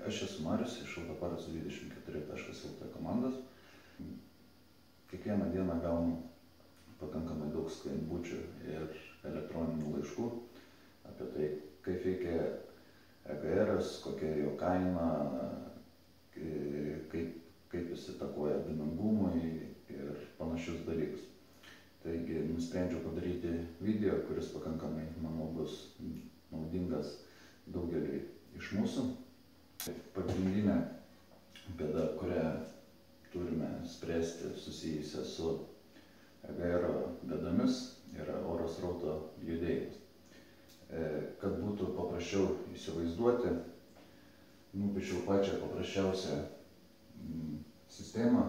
Aš esu Marius iš autoparts24.lt komandos. Kiekvieną dieną gaunu pakankamai daug skambučių ir elektroninių laiškų apie tai, kaip veikia EGR-as, kokia jo kaina, kaip jis įtakoja dūmingumui ir panašius dalykus. Taigi nusprendžiau padaryti video, kuris pakankamai, manau, bus naudingas daugeliui iš mūsų. Pagrindinė bėda, kurią turime spręsti susijusią su EGR bėdomis, yra oro srauto judėjimas. Kad būtų paprasčiau įsivaizduoti, nupiešiau pačią paprasčiausią sistemą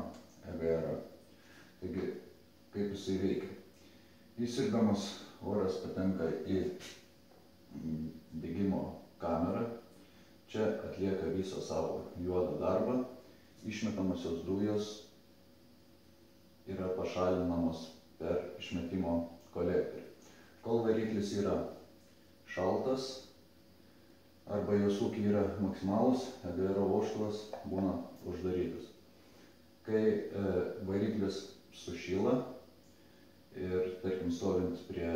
EGR. Taigi, kaip jisai veikia. Įsiurbiamas oras patenka į degimo kamerą. Čia atlieka visą savo juodą darbą. Išmetamosios dujos yra pašalinamos per išmetimo kolektorių. Kol variklis yra šaltas arba jo sūkiai yra maksimalus, EGR vožtuvas būna uždarytas. Kai variklis sušyla ir, tarkim, stovint prie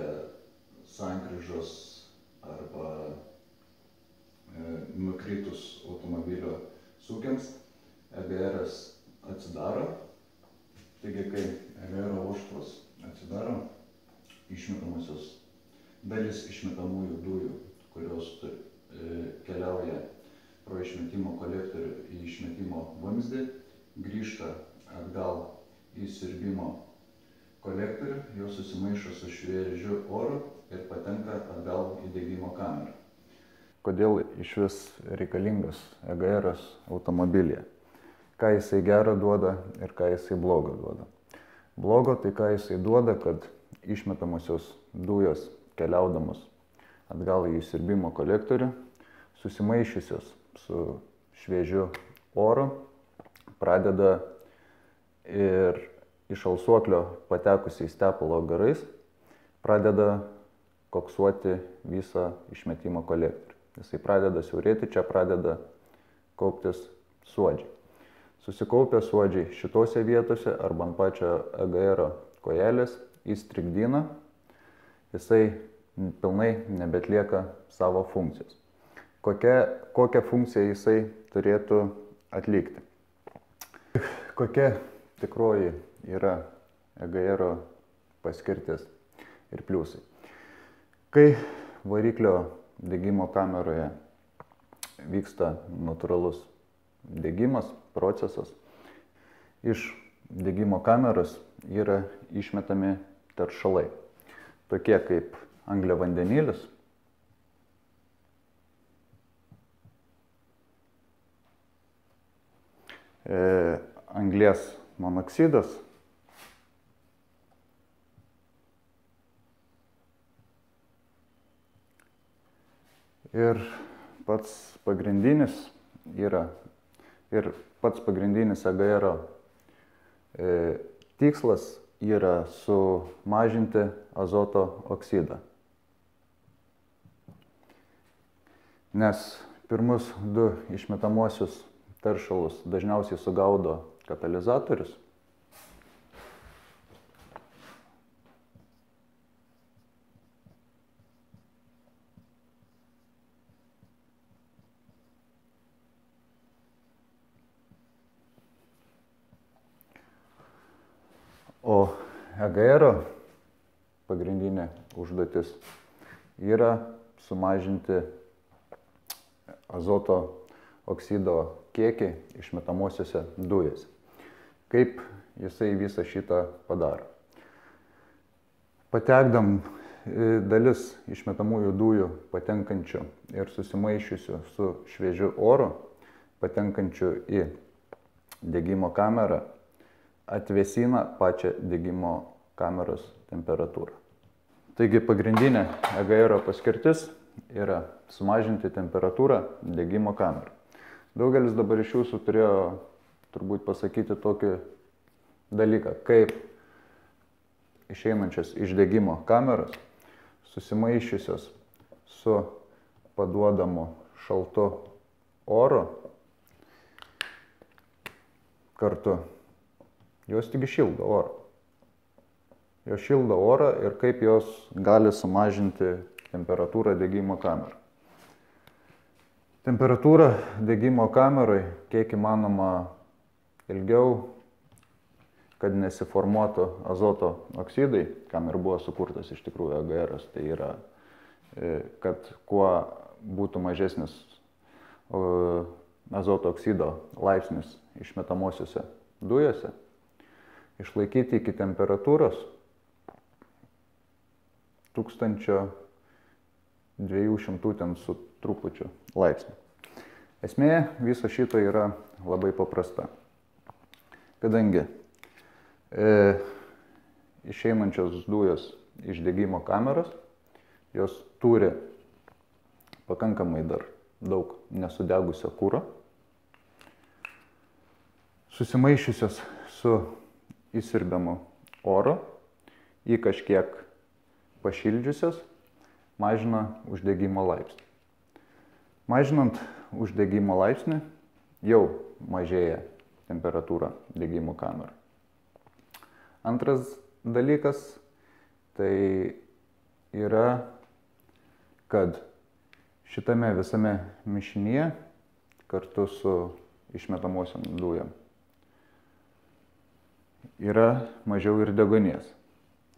sankryžos arba nukritus automobilio sūkiams, EGR-as atsidaro. Taigi, kai EGR vožtuvas atsidaro, dalis išmetamųjų dujų, kurios keliauja pro išmetimo kolektorių į išmetimo vamzdį, grįžta atgal į siurbimo kolektorių, jos susimaišo su šviežiu oru ir patenka atgal į degimo kamerą. Kodėl išvis reikalingas EGR-as automobilyje? Ką jisai gero duoda ir ką jisai blogo duoda? Blogo tai ką jisai duoda, kad išmetamosios dujos keliaudamos atgal į siurbimo kolektorių, susimaišiusios su šviežiu oru, pradeda ir iš alsuoklio patekusiais tepalo garais, pradeda koksuoti visą išmetimo kolektorių. Jisai pradeda siaurėti, čia pradeda kauptis suodžiai. Susikaupę suodžiai šitose vietose arba ant pačio EGR kojelės įstrigdina, jisai pilnai nebetlieka savo funkcijos. Kokią funkciją jisai turėtų atlikti? Kokia tikroji yra EGR paskirtis ir pliusai? Kai variklio degimo kameroje vyksta natūralus degimas, procesas, iš degimo kameros yra išmetami teršalai, tokie kaip angliavandenilis, anglies monoksidas ir pats pagrindinis EGR tikslas yra sumažinti azoto oksidą. Nes pirmus du išmetamosius teršalus dažniausiai sugaudo katalizatorius. O EGR pagrindinė užduotis yra sumažinti azoto oksido kiekį išmetamosiose dujose. Kaip jisai visą šitą padaro? Patekdam dalis išmetamųjų dujų patenkančių ir susimaišiusių su šviežiu oru, patenkančių į degimo kamerą, atvėsina pačią degimo kameros temperatūrą. Taigi pagrindinė EGR paskirtis yra sumažinti temperatūrą degimo kamerą. Daugelis dabar iš jūsų turėjo turbūt pasakyti tokį dalyką, kaip išeinančios iš degimo kameros, susimaišiusios su paduodamu šaltu oru, kartu. Jos tik šildo orą. Jos šildo orą ir kaip jos gali sumažinti temperatūrą degimo kamerą. Temperatūra degimo kamerai kiek įmanoma ilgiau, kad nesiformuotų azoto oksidai, kam ir buvo sukurtas iš tikrųjų AGR, tai yra, kad kuo būtų mažesnis azoto oksido laipsnis išmetamosiose dujose, išlaikyti iki temperatūros 1200 ten su trupučiu laipsnių. Esmė viso šito yra labai paprasta. Kadangi išeinančios dujos iš degimo kameros, jos turi pakankamai dar daug nesudegusio kuro, susimaišiusios su įsiurbiamu oro, jį kažkiek pašildžiusios, mažina uždegimo laipsnį. Mažinant uždegimo laipsnį, jau mažėja temperatūra degimo kamerą. Antras dalykas tai yra, kad šitame visame mišinyje kartu su išmetamosiom dujom yra mažiau ir deguonies.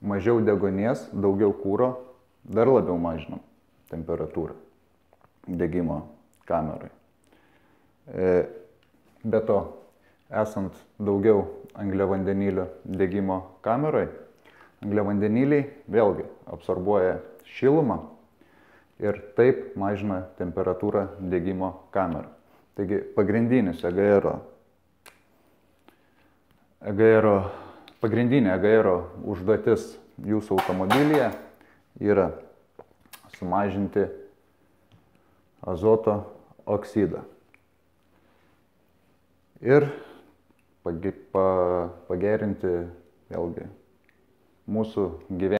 Mažiau deguonies, daugiau kuro, dar labiau mažinam temperatūrą degimo kamerai. Be to, esant daugiau angliavandenilio degimo kamerai, angliavandeniliai vėlgi absorbuoja šilumą ir taip mažina temperatūrą degimo kamerą. Taigi pagrindinis pagrindinė AGR užduotis jūsų automobilyje yra sumažinti azoto oksidą ir pagerinti vėlgi mūsų gyvenimą.